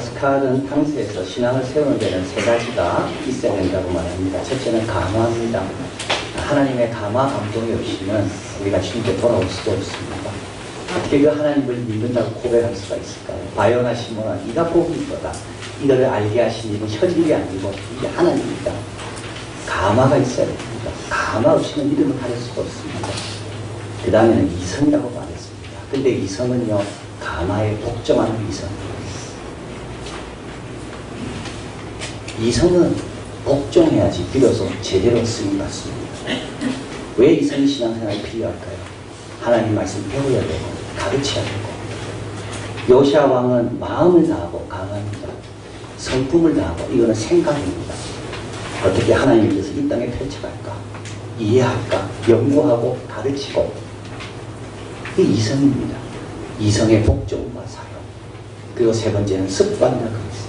파스칼은 탕스에서 신앙을 세우는 데는 세 가지가 있어야 된다고 말합니다. 첫째는 감화입니다. 하나님의 감화 감동이 없이는 우리가 주님께 돌아올 수도 없습니다. 어떻게 그 하나님을 믿는다고 고백할 수가 있을까요? 바요나 시몬아, 네가 복이 있도다. 이거를 알게 하신 이는 현실이 아니고 이게 하나님입니다. 감화가 있어야 됩니다. 감화 없이는 믿음을 가질 수가 없습니다. 그 다음에는 이성이라고 말했습니다. 근데 이성은요, 감화에 복종하는 이성입니다. 이성은 복종해야지 비로소 제대로 쓰임받습니다. 왜 이성이 신앙생활이 필요할까요? 하나님 말씀 배워야 되고 가르쳐야 되고. 요시아 왕은 마음을 다하고 강합니다. 성품을 다하고 이거는 생각입니다. 어떻게 하나님께서 이 땅에 펼쳐갈까? 이해할까? 연구하고 가르치고. 이게 이성입니다. 이성의 복종과 사용. 그리고 세 번째는 습관이라고 있습니다.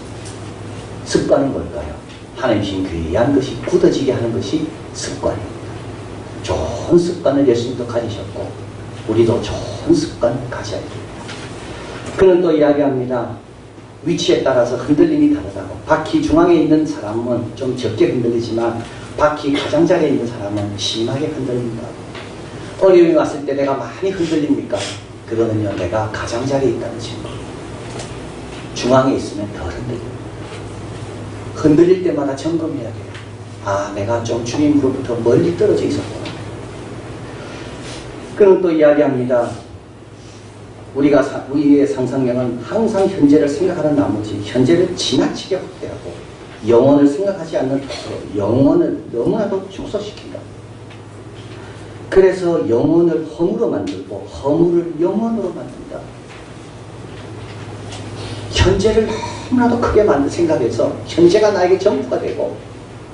습관은 뭘까요? 하나님 주신 귀한 것이 굳어지게 하는 것이 습관입니다. 좋은 습관을 예수님도 가지셨고 우리도 좋은 습관을 가져야 됩니다. 그는 또 이야기합니다. 위치에 따라서 흔들림이 다르다고. 바퀴 중앙에 있는 사람은 좀 적게 흔들리지만 바퀴 가장자리에 있는 사람은 심하게 흔들린다고. 어려움이 왔을 때 내가 많이 흔들립니까? 그거는요, 내가 가장자리에 있다는 증거. 중앙에 있으면 더 흔들립니다. 흔들릴 때마다 점검해야 돼요. 아, 내가 좀 주님으로부터 멀리 떨어져 있었구나. 그는 또 이야기합니다. 우리의 상상력은 항상 현재를 생각하는 나머지 현재를 지나치게 확대하고 영혼을 생각하지 않는 탓으로 영혼을 너무나도 축소시킨다. 그래서 영혼을 허물로 만들고 허물을 영혼으로 만든다. 현재를 너무나도 크게 생각해서 현재가 나에게 전부가 되고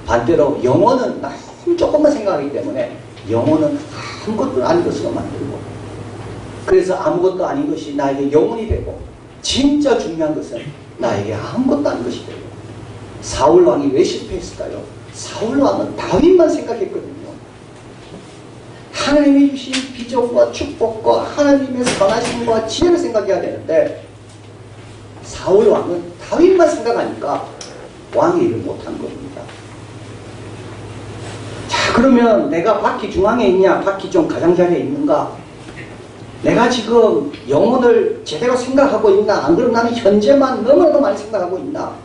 반대로 영혼은 너무 조금만 생각하기 때문에 영혼은 아무것도 아닌 것으로 만들고 그래서 아무것도 아닌 것이 나에게 영혼이 되고 진짜 중요한 것은 나에게 아무것도 아닌 것이 되고. 사울 왕이 왜 실패했을까요? 사울 왕은 다윗만 생각했거든요. 하나님이 주신 비전과 축복과 하나님의 선하심과 지혜를 생각해야 되는데 사울 왕은 다윗만 생각하니까 왕의 일을 못한 겁니다. 자, 그러면 내가 바퀴 중앙에 있냐, 바퀴 좀 가장자리에 있는가? 내가 지금 영혼을 제대로 생각하고 있나? 안 그러면 나는 현재만 너무나도 많이 생각하고 있나?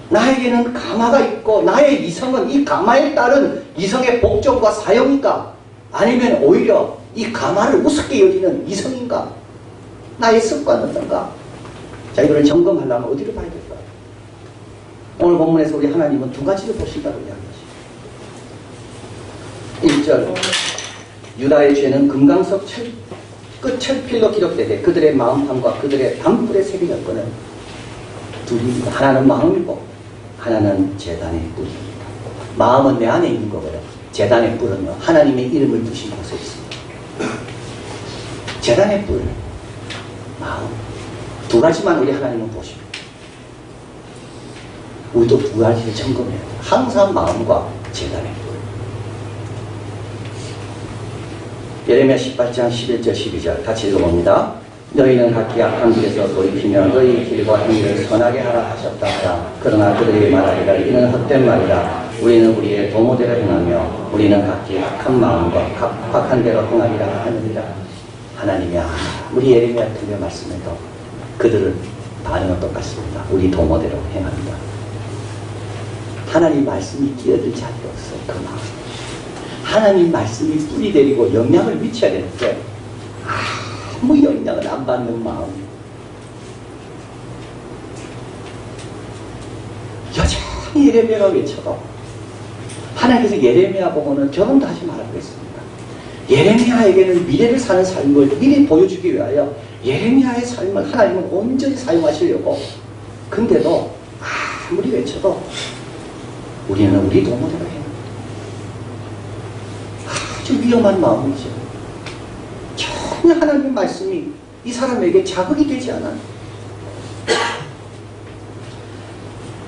나에게는 감화가 있고 나의 이성은 이 감화에 따른 이성의 복종과 사용인가? 아니면 오히려 이 감화를 우습게 여기는 이성인가? 나의 습관은 어떤가? 자, 이거를 점검하려면 어디로 봐야 될까요? 오늘 본문에서 우리 하나님은 두 가지를 보신다고 이야기하시죠. 1절 유다의 죄는 금강석 끝 철필로 기록되되 그들의 마음판과 그들의 담불에 새겨졌거늘. 둘입니다. 하나는 마음이고 하나는 제단의 뿔입니다. 마음은 내 안에 있는 거고요. 제단의 뿔은요, 하나님의 이름을 두신 곳에 있습니다. 제단의 뿔, 마음. 두 가지만 우리 하나님은 보십니다. 우리도 두 가지를 점검해야 돼요. 항상 마음과 제단의 뿔. 예레미야 18장 11절 12절 같이 읽어봅니다. 너희는 각기 악한 길에서 돌이키며 너희 길과 행위를 선하게 하라 하셨다 하라. 그러나 그들이 말하리라 이는 헛된 말이라. 우리는 우리의 도모대로 행하며 우리는 각기 악한 마음과 각박한 대로 행하리라 하느니라. 하나님이 우리 예레미야 같은 데 말씀해도 그들은 반응은 똑같습니다. 우리 도모대로 행합니다. 하나님 말씀이 끼어들지 않을 없어요. 그 마음. 하나님 말씀이 뿌리 내리고 영향을 미쳐야 되는데 아무 영향을 안 받는 마음. 여전히 예레미야가 외쳐도 하나님께서 예레미야 보고는 저는 다시 말하겠습니다. 예레미야에게는 미래를 사는 삶을 미리 보여주기 위하여 예레미야의 삶을 하나님은 온전히 사용하시려고. 근데도 아무리 외쳐도 우리는 우리 도모대로 해요. 아주 위험한 마음이죠. 전혀 하나님의 말씀이 이 사람에게 자극이 되지 않아요.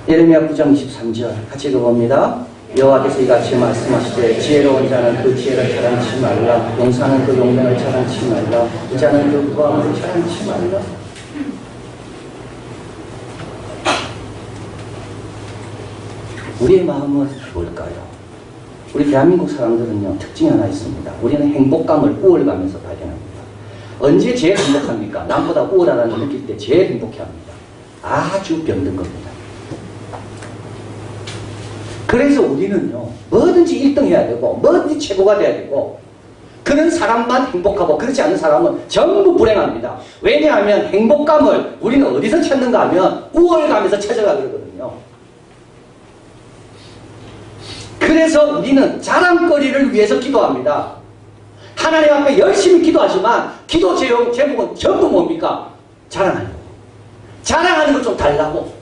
예레미야 9장 23절 같이 읽어봅니다. 여호와께서 이같이 말씀하시되 지혜로운 자는 그 지혜를 자랑치 말라. 용사는 그 용맹을 자랑치 말라. 부자는 그 부함을 자랑치 말라. 우리의 마음은 뭘까요? 우리 대한민국 사람들은요, 특징이 하나 있습니다. 우리는 행복감을 우월감에서 발견합니다. 언제 제일 행복합니까? 남보다 우월하다는 걸 느낄 때 제일 행복해합니다. 아주 병든 겁니다. 그래서 우리는요, 뭐든지 1등 해야 되고, 뭐든지 최고가 돼야 되고, 그런 사람만 행복하고, 그렇지 않은 사람은 전부 불행합니다. 왜냐하면 행복감을 우리는 어디서 찾는가 하면 우월감에서 찾아가 그러거든요. 그래서 우리는 자랑거리를 위해서 기도합니다. 하나님 앞에 열심히 기도하지만 기도 제목은 전부 뭡니까? 자랑하려고. 자랑하는 걸 좀 달라고.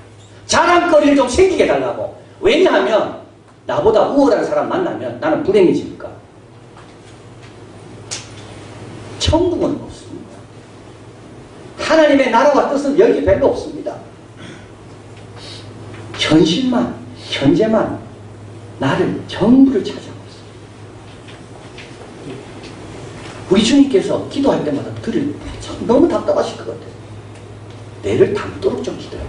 자랑거리를 좀 생기게 달라고. 왜냐하면 나보다 우월한 사람 만나면 나는 불행해지니까. 천국은 없습니다. 하나님의 나라와 뜻은 여기 별로 없습니다. 현실만, 현재만 나를 전부를 찾아가고 있습니다. 우리 주님께서 기도할 때마다 들을 참 너무 답답하실 것 같아요. 내를 담도록 좀 기도해라.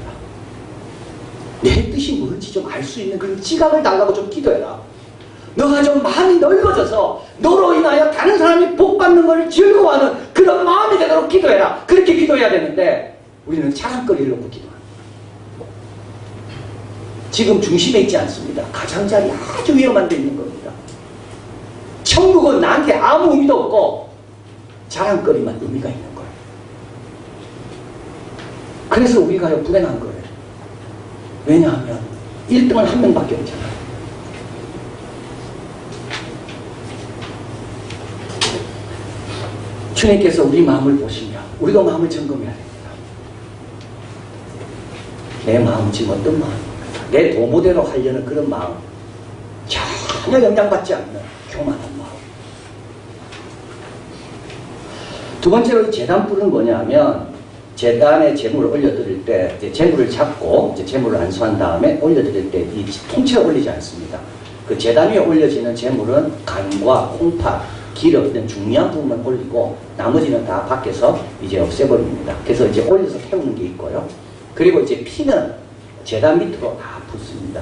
내 뜻이 뭔지 좀 알 수 있는 그런 지각을 달라고 좀 기도해라. 너가 좀 마음이 넓어져서 너로 인하여 다른 사람이 복받는 것을 즐거워하는 그런 마음이 되도록 기도해라. 그렇게 기도해야 되는데 우리는 자랑거리를 놓고 기도합니다. 지금 중심에 있지 않습니다. 가장자리 아주 위험한 데 있는 겁니다. 천국은 나한테 아무 의미도 없고 자랑거리만 의미가 있는 거예요. 그래서 우리가 불행한 거예요. 왜냐하면 1등은 한 명밖에 없잖아요. 주님께서 우리 마음을 보시면 우리가 마음을 점검해야 됩니다. 내 마음은 지금 어떤 마음입니까? 내 도모대로 하려는 그런 마음, 전혀 영향받지 않는 교만한 마음. 두 번째로 제단불은 뭐냐면 제단에 재물을 올려드릴 때 이제 재물을 잡고 이제 재물을 안수한 다음에 올려드릴 때 이 통째로 올리지 않습니다. 그 제단 위에 올려지는 재물은 간과 콩팥, 기름 등 중요한 부분만 올리고 나머지는 다 밖에서 이제 없애버립니다. 그래서 이제 올려서 태우는 게 있고요. 그리고 이제 피는 제단 밑으로 다 붓습니다.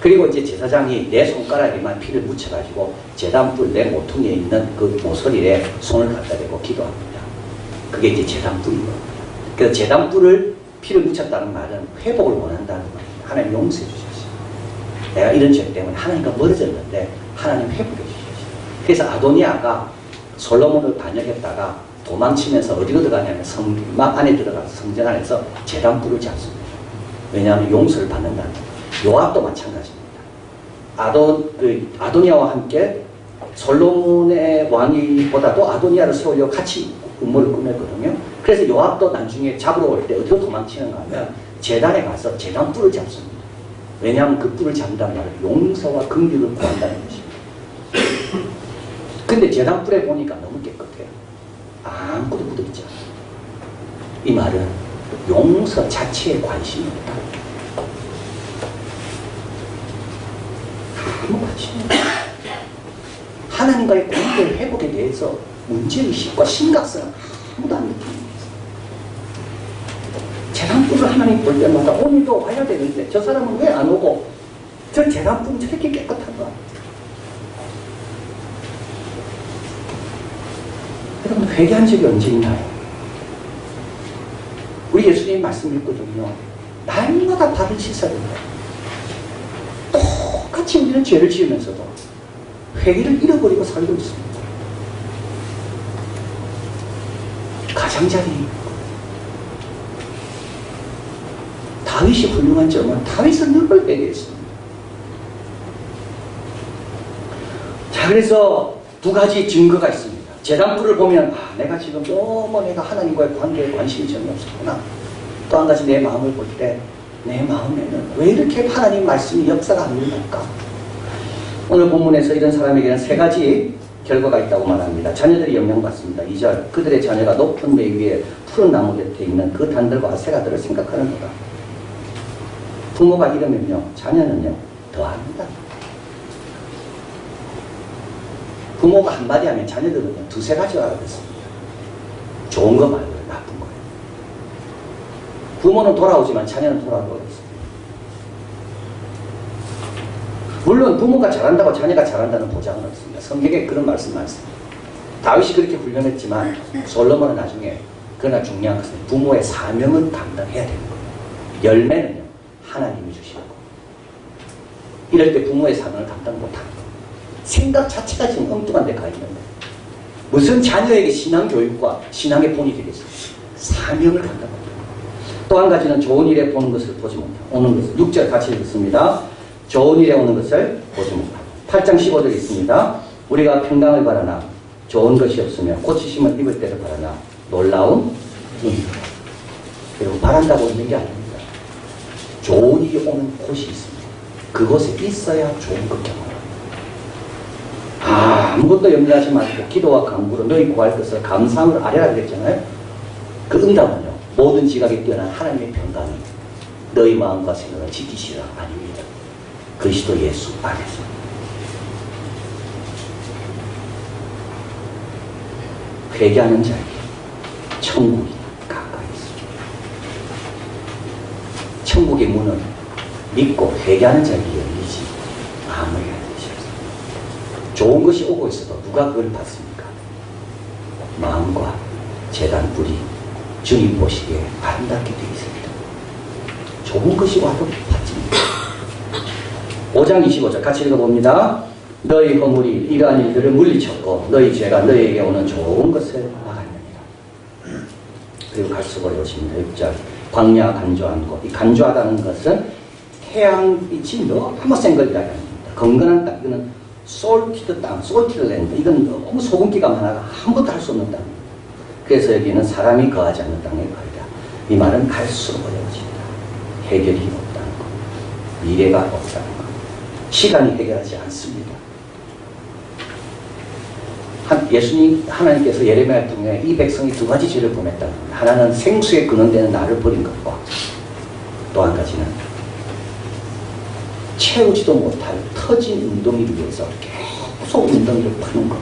그리고 이제 제사장이 내 손가락에만 피를 묻혀가지고 제단불 내 모퉁이에 있는 그 모서리에 손을 갖다 대고 기도합니다. 그게 이제 제단불이거든요. 그래서 제단불을 피를 묻혔다는 말은 회복을 원한다는 말입니다. 하나님 용서해 주셨어요. 내가 이런 죄 때문에 하나님과 멀어졌는데 하나님 회복해 주셨어요. 그래서 아도니아가 솔로몬을 반역했다가 도망치면서 어디로 들어가냐면 성막 안에 들어가서 성전 안에서 제단불을 잡습니다. 왜냐하면 용서를 받는다는 거예요. 요압도 마찬가지입니다. 아도니아와 함께 솔로몬의 왕이보다도 아도니아를 세우려고 같이 음모를 꾸몄거든요. 그래서 요압도 나중에 잡으러 올 때 어디로 도망치는가 하면 제단에 가서 제단불을 잡습니다. 왜냐하면 그 뿔을 잡는다는 말은 용서와 긍휼을 구한다는 것입니다. 근데 제단불에 보니까 너무 깨끗해요. 아무것도 묻어있지 않아요. 이 말은 용서 자체에 관심이 없다. 아무 관심이 없다. 하나님과의 관계 회복에 대해서 문제의식과 심각성은 아무도 안 느낍니다. 제단불을 하나님 볼 때마다 오늘도 와야 되는데 저 사람은 왜 안 오고 저 제단불은 저렇게 깨끗한가? 여러분 회개한 적이 언제 있나요? 우리 예수님 말씀 읽거든요. 날마다 발을 씻어야 된다. 똑같이 우리는 죄를 지으면서도 회개를 잃어버리고 살고 있습니다. 가장자리 다윗이 훌륭한 점은 다윗은 늘 회개했습니다. 자, 그래서 두 가지 증거가 있습니다. 제단불을 보면 내가 지금 너무 내가 하나님과의 관계에 관심이 전혀 없었구나. 또 한 가지 내 마음을 볼 때 내 마음에는 왜 이렇게 하나님 말씀이 역사가 안 일어날까? 오늘 본문에서 이런 사람에게는 세 가지 결과가 있다고 말합니다. 자녀들이 영향받습니다. 2절 그들의 자녀가 높은 배 위에 푸른 나무 곁에 있는 그 단들과 새가들을 생각하는 거다. 부모가 이러면요 자녀는요 더합니다. 부모가 한마디 하면 자녀들은요 두세 가지가 알아듣습니다. 좋은 거 말고요 나쁜 거예요. 부모는 돌아오지만 자녀는 돌아오고 있습니다. 물론 부모가 잘한다고 자녀가 잘한다는 보장은 없습니다. 성경에 그런 말씀 많습니다. 다윗이 그렇게 훈련했지만 솔로몬은 나중에 그러나 중요한 것은 부모의 사명은 감당해야 되는 거예요. 열매는요 하나님이 주시는 거예요. 이럴 때 부모의 사명을 감당 못하는 거예요. 생각 자체가 지금 엉뚱한 데 가 있는데 무슨 자녀에게 신앙교육과 신앙의 본이 되겠어요. 사명을 감당 못하는 거예요. 또 한 가지는 좋은 일에 보는 것을 보지 못하고 오는 것을 6절 같이 읽습니다. 좋은 일에 오는 것을 보지 못하고 8장 15절 있습니다. 우리가 평강을 바라나 좋은 것이 없으면 고치심을 입을 때를 바라나 놀라운 일. 그리고 바란다고 있는 게 아닙니다. 좋은 일이 오는 곳이 있습니다. 그곳에 있어야 좋은 것 경험합니다. 아무것도 염려하지 마시고 기도와 간구로 너희 구할 것을 감사함으로 아뢰라 그랬잖아요. 그 응답은요 모든 지각에 뛰어난 하나님의 평강이 너희 마음과 생각을 지키시라 아닙니다. 그리스도 예수 안에서. 회개하는 자에게 천국이 가까이 있습니다. 천국의 문은 믿고 회개하는 자에게 열리지 아무리 하시옵소서. 좋은 것이 오고 있어도 누가 그걸 받습니까? 마음과 재단 뿔이 주님 보시기에 아름답게 되어 있습니다. 좋은 것이 와도 받습니다. 5장 25절 같이 읽어봅니다. 너희 허물이 이러한 일들을 물리쳤고 너희 죄가 너희에게 오는 좋은 것을 막았느니라. 그리고 갈수록 어려우십니다. 6절 광야 간조한 곳. 이 간조하다는 것은 태양빛이 너무 센 걸 이야기합니다. 건강한 땅, 이거는 솔티드 땅, 솔티드 랜드. 이건 너무 소금기가 많아가 아무것도 할 수 없는 땅입니다. 그래서 여기는 사람이 거하지 않는 땅에 거리다. 이 말은 갈수록 어려워집니다. 해결이 없다는 것, 미래가 없다는 것, 시간이 해결하지 않습니다. 예수님, 하나님께서 예레미야를 통해 이 백성이 두 가지 죄를 범했다는 겁니다. 하나는 생수에 근원되는 나를 버린 것과 또 한 가지는 채우지도 못할 터진 웅덩이를 위해서 계속 웅덩이를 파는 것.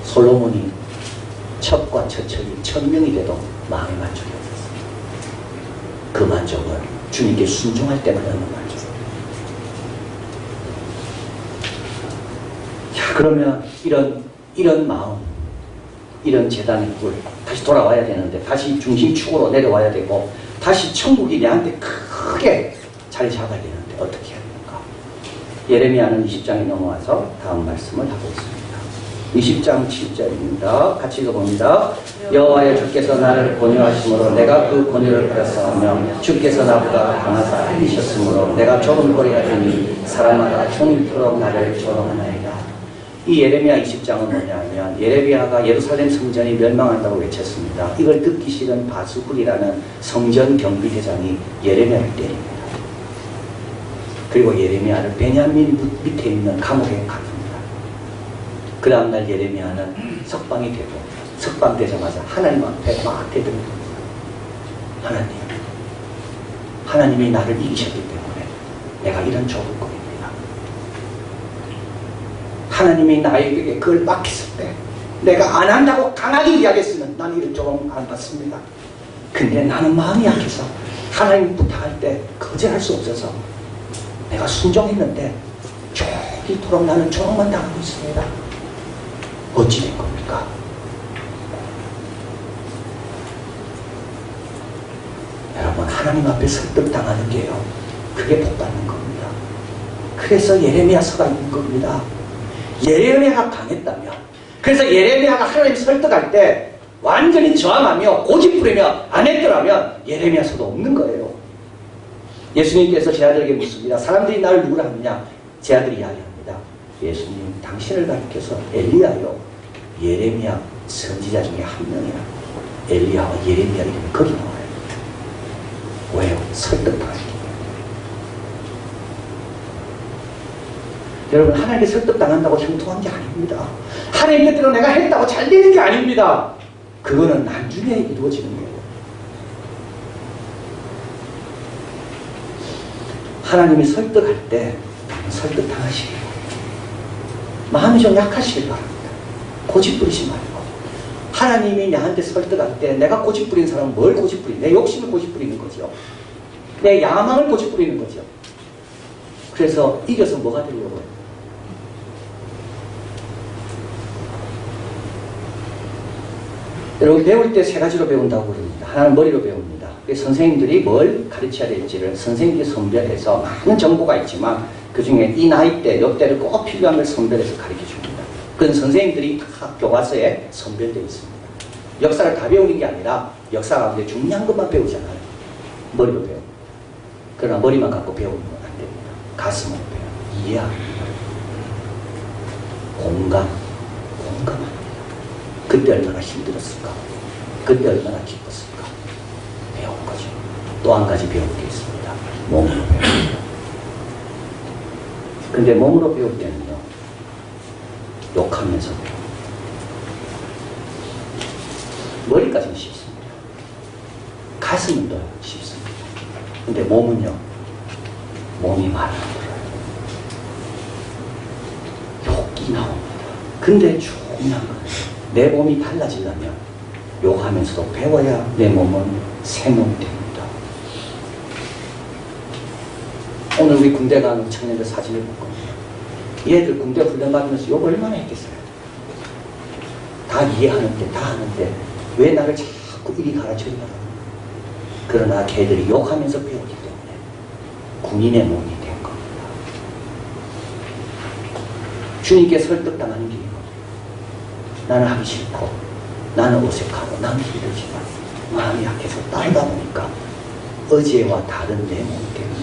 솔로몬이 첩과 처첩이 1000명이 돼도 마음의 만족이 없었습니다. 그 만족은 주님께 순종할 때만 얻는 만족. 자, 그러면 이런 마음, 이런 재단의 꿀 다시 돌아와야 되는데 다시 중심축으로 내려와야 되고 다시 천국이 내한테 크게 자리 잡아야 되는데 어떻게 해야 됩니까? 예레미야는 20장에 넘어와서 다음 말씀을 하고 있습니다. 20장 7절입니다. 같이 읽어봅니다. 여호와의 주께서 나를 권유하심으로 내가 그 권유를 받았사오며 주께서 나보다 강하사 이기셨으므로 내가 조롱거리가 되니 사람마다 종일토록 나를 조롱하나이다. 이 예레미야 20장은 뭐냐면 예레미야가 예루살렘 성전이 멸망한다고 외쳤습니다. 이걸 듣기 싫은 바수훌이라는 성전 경비대장이 예레미야를 때립니다. 그리고 예레미야를 베냐민 밑에 있는 감옥에 갑니다. 그 다음날 예레미야는 석방이 되고 석방되자마자 하나님 앞에 막 대듭니다. 하나님이 나를 이기셨기 때문에 내가 이런 좁은 겁니다. 하나님이 나에게 그걸 맡겼을 때 내가 안 한다고 강하게 이야기했으면 난 이런 조롱 안 받습니다. 근데 나는 마음이 약해서 하나님 부탁할 때 거절할 수 없어서 내가 순종했는데 이토록 나는 조롱만 당하고 있습니다. 어찌 된 겁니까? 여러분, 하나님 앞에 설득당하는 게요, 그게 복받는 겁니다. 그래서 예레미야서가 있는 겁니다. 예레미야가 강했다면, 그래서 예레미야가 하나님 설득할 때 완전히 저항하며 고집부리며 안 했더라면 예레미야서도 없는 거예요. 예수님께서 제 아들에게 묻습니다. 사람들이 나를 누구라 하느냐? 제 아들이 이야기합니다. 예수님, 당신을 가리켜서 엘리야요, 예레미야 선지자 중에 한 명이라. 엘리야와 예레미야 이름이 거기 나와요. 왜요? 설득당하기 때문에. 여러분, 하나님께 설득당한다고 형통한 게 아닙니다. 하나님 뜻대로 내가 했다고 잘 되는 게 아닙니다. 그거는 나중에 이루어지는 거예요. 하나님이 설득할 때 설득당하시길 바랍니다. 마음이 좀 약하시길 바랍니다. 고집부리지 말고. 하나님이 나한테 설득할 때 내가 고집부리는 사람은 뭘 고집부리는? 내 욕심을 고집부리는 거죠. 내 야망을 고집부리는 거죠. 그래서 이겨서 뭐가 되려고요? 여러분 배울 때 세 가지로 배운다고 그럽니다. 하나는 머리로 배웁니다. 선생님들이 뭘 가르쳐야 될지를 선생님들이 선별해서 많은 정보가 있지만 그 중에 이 나이 때, 요 때를 꼭 필요한 걸 선별해서 가르쳐 줍니다. 그건 선생님들이 각 교과서에 선별되어 있습니다. 역사를 다 배우는 게 아니라 역사 가운데 중요한 것만 배우잖아요. 머리로 배워. 그러나 머리만 갖고 배우는 건 안 됩니다. 가슴으로 배워. 이해합니다. 공감합니다. 그때 얼마나 힘들었을까? 그때 얼마나 기뻤을까? 배운 거죠. 또 한 가지 배울 게 있습니다. 몸으로 배웁니다. 근데 몸으로 배울 때는요, 욕하면서 배웁니다. 머리까지는 쉽습니다. 가슴은 더 쉽습니다. 근데 몸은요, 몸이 말을 안 들어요. 욕이 나옵니다. 근데 중요한 건 내 몸이 달라지려면 욕하면서도 배워야 내 몸은 새 몸이 됩니다. 오늘 우리 군대 가는 청년들 사진을 볼 겁니다. 얘들 군대 훈련 받으면서 욕 얼마나 했겠어요? 다 이해하는데, 다 하는데 왜 나를 자꾸 이리 가르쳐주냐? 그러나 걔들이 욕하면서 배우기 때문에 군인의 몸이 된 겁니다. 주님께 설득당하는 길이고, 나는 하기 싫고, 나는 어색하고, 나는 힘들지만 마음이 약해서 따르다 보니까 어제와 다른 내 몸이 됩니다.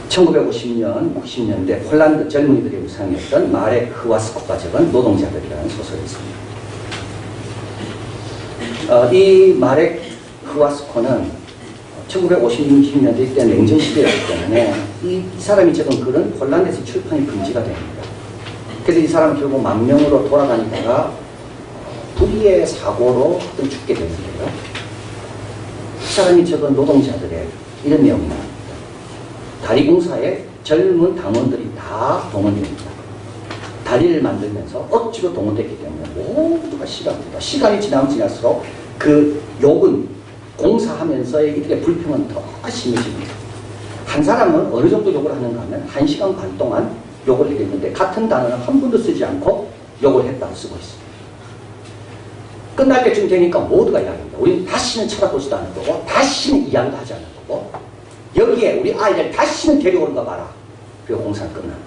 1950년, 60년대 폴란드 젊은이들의 우상이었던 마렉 흐와스코가 적은 노동자들이라는 소설이 있습니다. 이 마렉 흐와스코는 1950년대 때 냉전시대였기 때문에 이 사람이 적은 글은 폴란드에서 출판이 금지가 됩니다. 그래서 이 사람은 결국 망명으로 돌아다니다가 불의의 사고로 죽게 되는데요. 이 사람이 적은 노동자들의 이런 내용이 나옵니다. 다리공사에 젊은 당원들이 다 동원됩니다. 다리를 만들면서 억지로 동원됐기 때문에 모두가 싫어합니다. 시간이 지나면 지날수록 그 욕은 공사하면서의 이들의 불평은 더 심해집니다. 한 사람은 어느 정도 욕을 하는가 하면 1시간 반 동안 욕을 하겠는데 같은 단어는 한 번도 쓰지 않고 욕을 했다고 쓰고 있습니다. 끝날 때쯤 되니까 모두가 이야기합니다. 우리는 다시는 쳐다보지도 않을 거고 다시는 이야기도 하지 않을 거고 여기에 우리 아이를 다시는 데려오는 거 봐라. 그리고 공사가 끝납니다.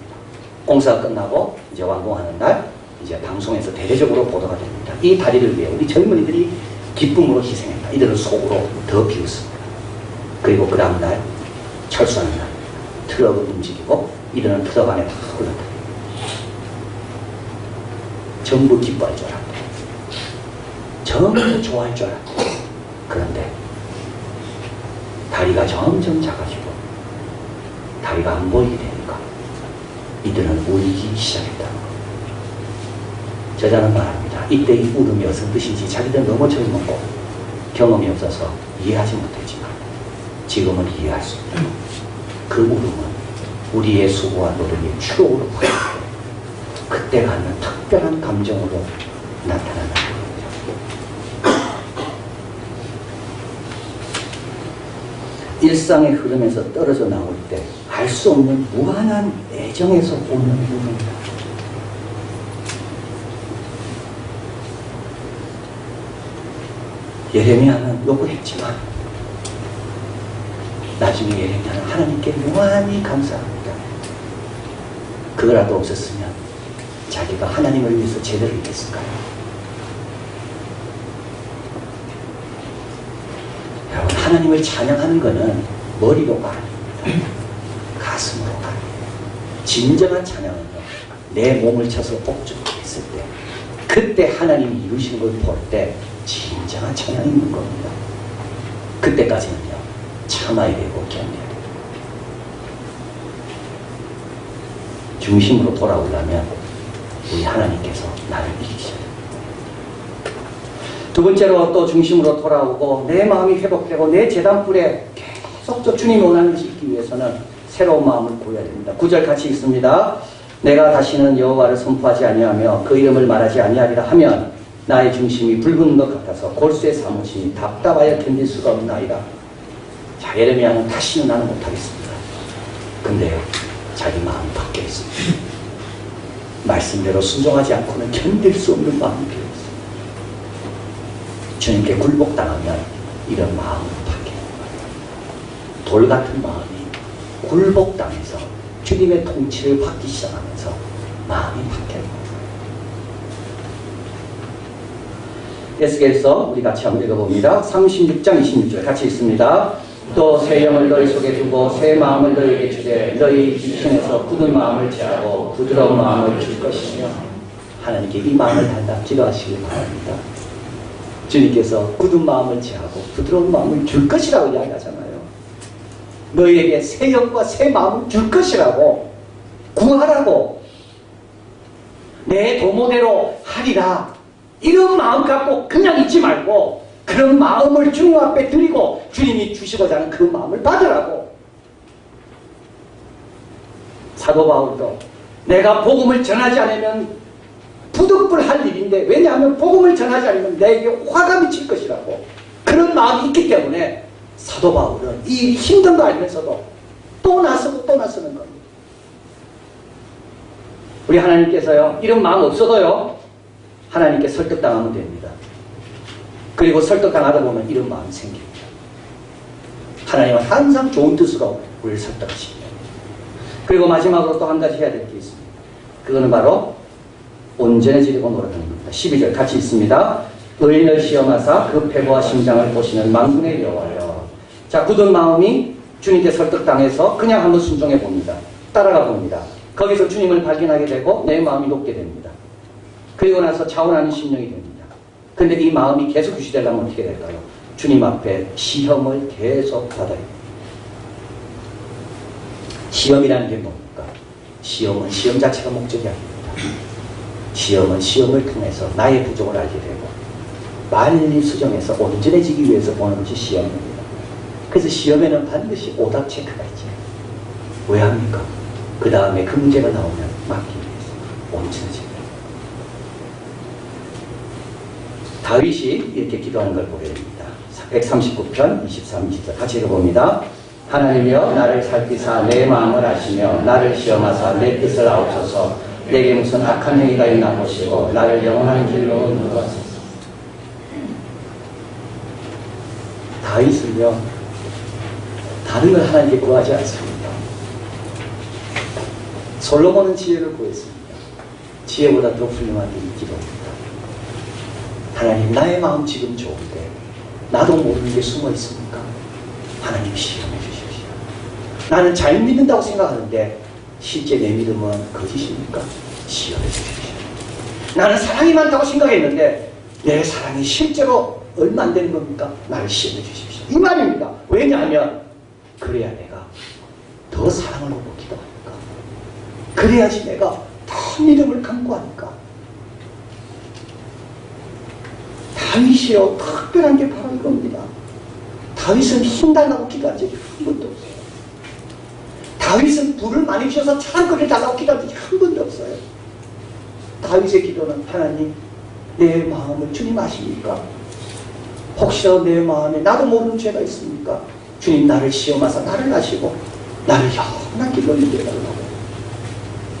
공사가 끝나고 이제 완공하는 날 이제 방송에서 대대적으로 보도가 됩니다. 이 다리를 위해 우리 젊은이들이 기쁨으로 희생했다. 이들은 속으로 더 비웃습니다. 그리고 그 다음날 철수하는 날 트럭을 움직이고 이들은 트럭 안에 다 올라갑니다. 전부 기뻐할 줄 알았고 전부 좋아할 줄 알았고 그런데 다리가 점점 작아지고 다리가 안 보이게 되니까 이들은 울기 시작했다는 겁니다. 저자는 말합니다. 이때 이 울음이 어떤 뜻인지 자기들 너무 젊었고 경험이 없어서 이해하지 못했지만 지금은 이해할 수 있다. 그 울음은 우리의 수고와 노력이 추억으로 보일 때 그때 갖는 특별한 감정으로 나타나는 겁니다. 일상의 흐름에서 떨어져 나올 때 알 수 없는 무한한 애정에서 오는 울음입니다. 예레미야는 요구했지만 나중에 예레미야는 하나님께 무한히 감사합니다. 그거라도 없었으면 자기가 하나님을 위해서 제대로 했을까요? 여러분, 하나님을 찬양하는 것은 머리로가 아닙니다. 가슴으로가 아닙니다. 진정한 찬양은요, 내 몸을 쳐서 복종했을 때, 그때 하나님이 이루신 걸 볼 때 진정한 찬양이 있는 겁니다. 그때까지는요, 참아야 되고 견뎌야 되고. 중심으로 돌아오려면 우리 하나님께서 나를 이기셔야 됩니다. 두 번째로 또 중심으로 돌아오고 내 마음이 회복되고 내 제단불에 계속 주님이 원하는 것이 있기 위해서는 새로운 마음을 구해야 됩니다. 9절 같이 읽습니다. 내가 다시는 여호와를 선포하지 아니하며 그 이름을 말하지 아니하리라 하면 나의 중심이 붉은 것 같아서 골수의 사무심이 답답하여 견딜 수가 없나이다. 자, 예레미야는 다시는 나는 못하겠습니다. 근데요, 자기 마음이 바뀌어 있습니다. 말씀대로 순종하지 않고는 견딜 수 없는 마음이 되어 있습니다. 주님께 굴복당하면 이런 마음으로 바뀌는 거예요. 돌 같은 마음이 굴복당해서 주님의 통치를 받기 시작하면서 마음이 바뀌는 거예요. 에스겔서 우리 같이 한번 읽어봅니다. 36장 26절 같이 읽습니다. 또 새 영을 너희 속에 두고 새 마음을 너희에게 주되 너희 육신에서 굳은 마음을 제하고 부드러운 마음을 줄 것이며, 하나님께 이 마음을 단답지로 하시길 바랍니다. 주님께서 굳은 마음을 제하고 부드러운 마음을 줄 것이라고 이야기하잖아요. 너희에게 새 영과 새 마음을 줄 것이라고, 구하라고, 내 도모대로 하리라, 이런 마음 갖고 그냥 있지 말고 그런 마음을 주님 앞에 드리고 주님이 주시고자 하는 그 마음을 받으라고. 사도 바울도 내가 복음을 전하지 않으면 부득불할 일인데, 왜냐하면 복음을 전하지 않으면 내게 화가 미칠 것이라고, 그런 마음이 있기 때문에 사도 바울은 이 일이 힘든 거 알면서도 또 나서고 또 나서는 겁니다. 우리 하나님께서요, 이런 마음 없어도요, 하나님께 설득당하면 됩니다. 그리고 설득당하다 보면 이런 마음이 생깁니다. 하나님은 항상 좋은 뜻으로 우리를 설득하십니다. 그리고 마지막으로 또 한 가지 해야 될 게 있습니다. 그거는 바로 온전해지려고 노력하는 겁니다. 12절 같이 있습니다. 의인을 시험하사 그 패고와 심장을 보시는 만군의 여호와여. 자, 굳은 마음이 주님께 설득당해서 그냥 한번 순종해 봅니다. 따라가 봅니다. 거기서 주님을 발견하게 되고 내 마음이 높게 됩니다. 그리고 나서 차원하는 심령이 됩니다. 근데 이 마음이 계속 유지되려면 어떻게 될까요? 주님 앞에 시험을 계속 받아야 됩니다. 시험이라는 게 뭡니까? 시험은 시험 자체가 목적이 아닙니다. 시험은 시험을 통해서 나의 부족을 알게 되고 만일 수정해서 온전해지기 위해서 보는 것이 시험입니다. 그래서 시험에는 반드시 오답 체크가 있죠. 왜 합니까? 그 다음에 그 문제가 나오면 막기 위해서 온전해집니다. 다윗이 이렇게 기도하는 걸 보게 됩니다. 139편 23, 24 같이 읽어봅니다. 하나님이여 나를 살피사 내 마음을 아시며 나를 시험하사 내 뜻을 아옵소서. 내게 무슨 악한 행위가 있나 보시고 나를 영원한 길로 인도하소서. 다윗은요, 다른 걸 하나님께 구하지 않습니다. 솔로몬은 지혜를 구했습니다. 지혜보다 더 훌륭한 게 기도입니다. 하나님, 나의 마음 지금 좋은데 나도 모르는 게 숨어 있습니까? 하나님 시험해 주십시오. 나는 잘 믿는다고 생각하는데 실제 내 믿음은 거짓입니까? 시험해 주십시오. 나는 사랑이 많다고 생각했는데 내 사랑이 실제로 얼마 안 되는 겁니까? 나를 시험해 주십시오. 이 말입니다. 왜냐하면 그래야 내가 더 사랑을 받고 기도하니까, 그래야지 내가 더 믿음을 강구하니까. 다윗이요, 특별한 게 바로 이겁니다. 다윗은 힘달라고 기도한 적이 한 번도 없어요. 다윗은 불을 많이 주셔서 찬거리를 달라고 기도한 적이 한 번도 없어요. 다윗의 기도는 하나님, 내 마음을 주님 아십니까? 혹시라도 내 마음에 나도 모르는 죄가 있습니까? 주님 나를 시험하사 나를 아시고 나를 영원한 길로 인도해달라고.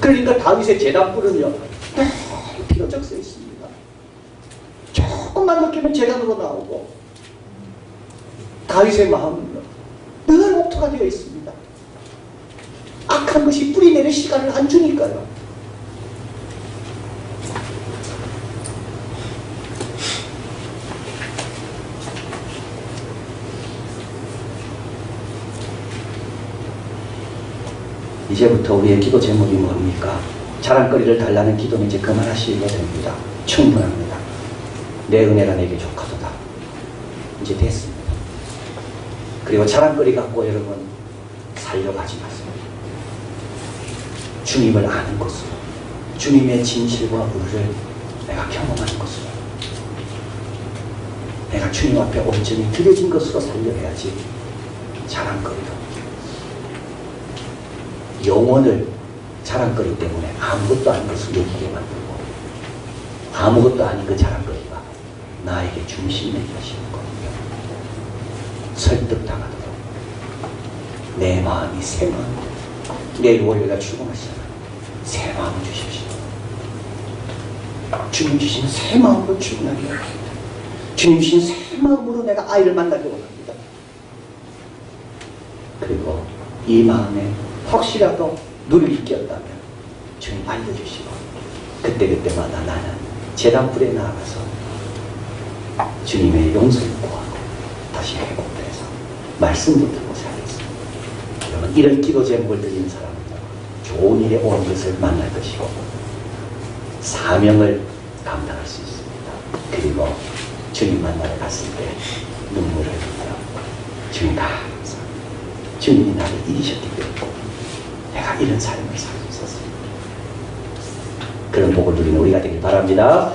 그러니까 다윗의 제단불은요, 너무 필요적 써 있습니다. 조금만 느끼면 재단으로 나오고, 다윗의 마음은요, 늘 옥토가 되어 있습니다. 악한 것이 뿌리 내릴 시간을 안 주니까요. 이제부터 우리의 기도 제목이 뭡니까? 자랑거리를 달라는 기도는 이제 그만하시면 됩니다. 충분합니다. 내 은혜가 내게 족하도다. 이제 됐습니다. 그리고 자랑거리 갖고 여러분 살려가지 마세요. 주님을 아는 것으로, 주님의 진실과 의를 내가 경험하는 것으로, 내가 주님 앞에 온전히 드려진 것으로 살려야지. 자랑거리로 영혼을 자랑거리 때문에 아무것도 아닌 것을 욕하게 만들고, 아무것도 아닌 그 자랑거리가 나에게 중심이 되시는 거군요. 설득당하도록 내 마음이 새 마음이 내일 월요일날 출근하시잖아요. 새 마음을 주십시오. 주님 주신 새 마음으로 출근하기 원합니다. 주님 주신 새 마음으로 내가 아이를 만나기 원합니다. 그리고 이 마음에 혹시라도 누를 끼었다면 주님 알려주시고 그때마다 나는 제단불에 나아가서 주님의 용서를 구하고 다시 회복돼서 말씀도 듣고 살겠습니다. 여러분 이런 기도 제목을 드린 사람은 좋은 일에 온 것을 만날 것이고 사명을 감당할 수 있습니다. 그리고 주님 만나러 갔을 때 눈물을 흘리며 주님 감사합니다. 주님이 나를 이기셨기 때문에 내가 이런 삶을 살 수 있었습니다. 그런 복을 누리는 우리가 되길 바랍니다.